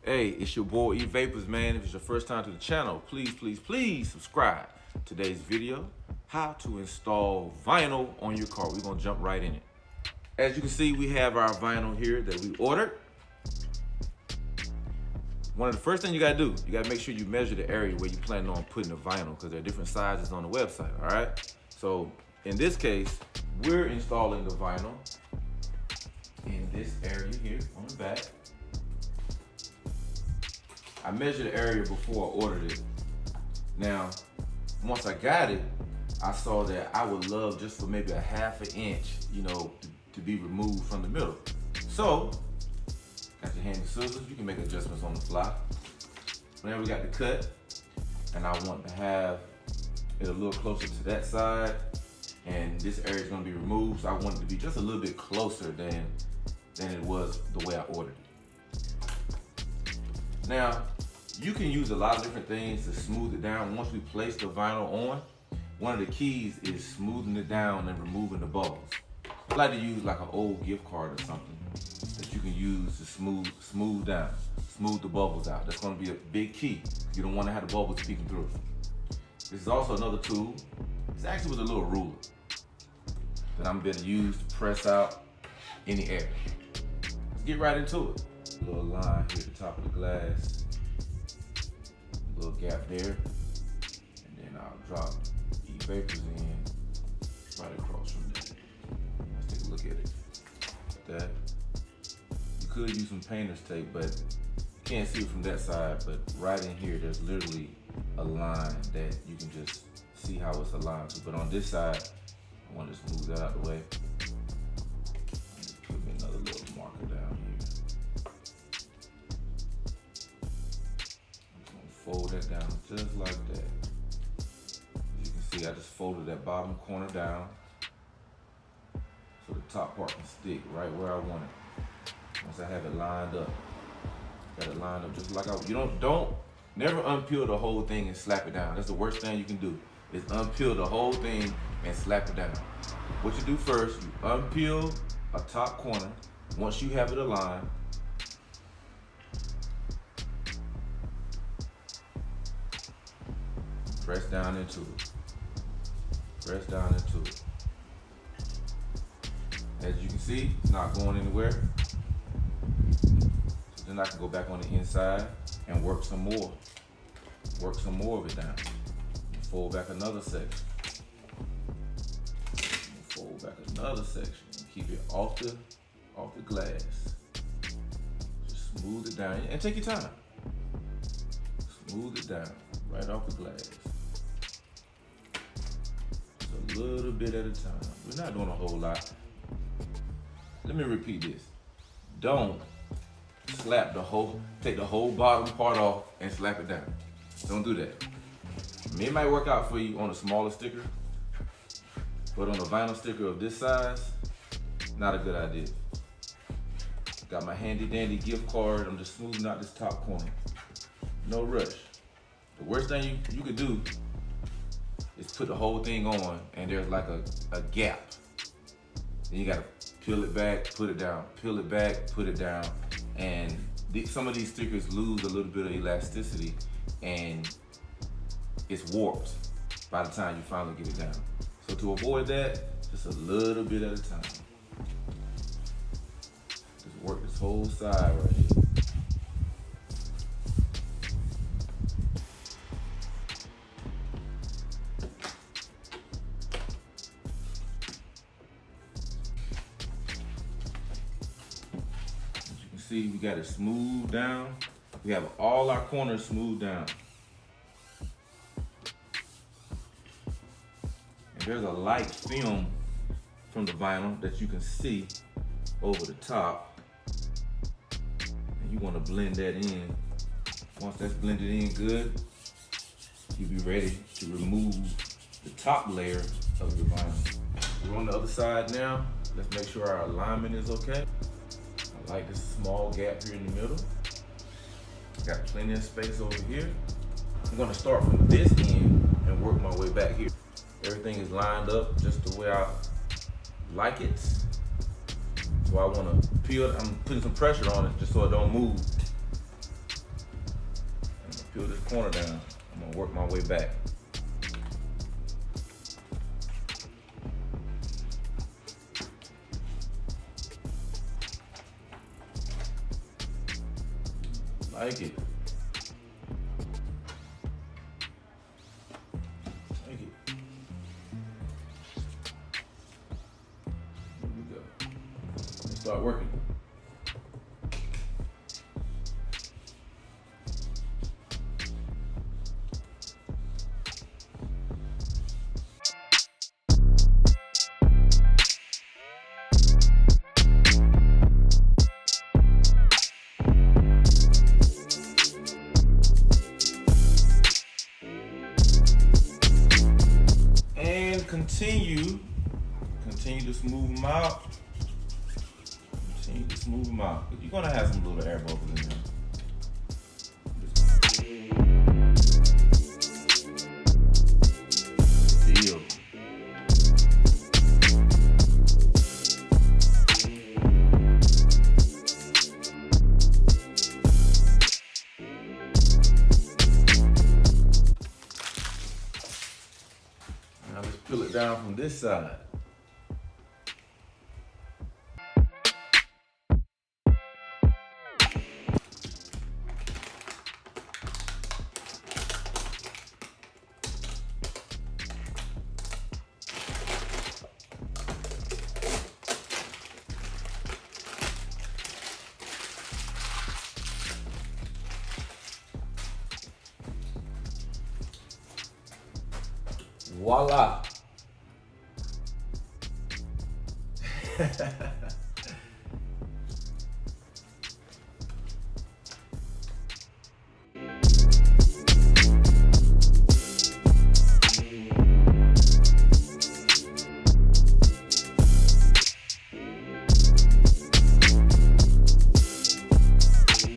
Hey, it's your boy EVapors, man. If it's your first time to the channel, please subscribe. Today's video, how to install vinyl on your car. We're gonna jump right in it. As you can see, we have our vinyl here that we ordered. One of the first things you gotta do, you gotta make sure you measure the area where you plan on putting the vinyl, because there are different sizes on the website, all right? So in this case, we're installing the vinyl in this area here on the back. I measured the area before I ordered it. Now, once I got it, I saw that I would love just for maybe a ½ an inch, to be removed from the middle. So, got your handy scissors, you can make adjustments on the fly. Now we got the cut, and I want to have it a little closer to that side, and this area is gonna be removed, so I want it to be just a little bit closer than it was the way I ordered it. Now, you can use a lot of different things to smooth it down. Once we place the vinyl on, one of the keys is smoothing it down and removing the bubbles. I like to use like an old gift card or something that you can use to smooth the bubbles out. That's gonna be a big key. You don't wanna have the bubbles peeking through. This is also another tool. It's actually with a little ruler that I'm gonna use to press out any air. Let's get right into it. A little line here at the top of the glass. A little gap there. And then I'll drop EVapors in right across from there. Let's take a look at it. Like that. You could use some painter's tape, but you can't see it from that side. But right in here, there's literally a line that you can just see how it's aligned to. But on this side, I want to just move that out the way. Just put me another little marker down here. Fold that down just like that. As you can see, I just folded that bottom corner down so the top part can stick right where I want it. Once I have it lined up, got it lined up just like never unpeel the whole thing and slap it down. That's the worst thing you can do, is unpeel the whole thing and slap it down. What you do first, you unpeel a top corner. Once you have it aligned, press down into it. Press down into it. As you can see, it's not going anywhere. So then I can go back on the inside and work some more. Work some more of it down. Fold back another section. Fold back another section. Keep it off the glass. Just smooth it down and take your time. Smooth it down right off the glass. A little bit at a time. We're not doing a whole lot. Let me repeat this. Don't slap take the whole bottom part off and slap it down. Don't do that. It might work out for you on a smaller sticker, but on a vinyl sticker of this size, not a good idea. Got my handy dandy gift card. I'm just smoothing out this top corner. No rush. The worst thing you could do is put the whole thing on and there's like a gap. Then you gotta peel it back, put it down, peel it back, put it down. And some of these stickers lose a little bit of elasticity and it's warped by the time you finally get it down. So to avoid that, just a little bit at a time. Just work this whole side right here. See, we got it smoothed down. We have all our corners smoothed down. And there's a light film from the vinyl that you can see over the top. And you want to blend that in. Once that's blended in good, you'll be ready to remove the top layer of the vinyl. We're on the other side now. Let's make sure our alignment is okay. I like this small gap here in the middle. Got plenty of space over here. I'm gonna start from this end and work my way back here. Everything is lined up just the way I like it. So I wanna peel it. I'm putting some pressure on it just so it don't move. peel this corner down. I'm gonna work my way back. Like it. Like it. Here we go. Let's start working. Continue to smooth them out. Continue to smooth them out. But you're gonna have some little air bubbles in there. Feel. Now let's peel it down from this side. Voila.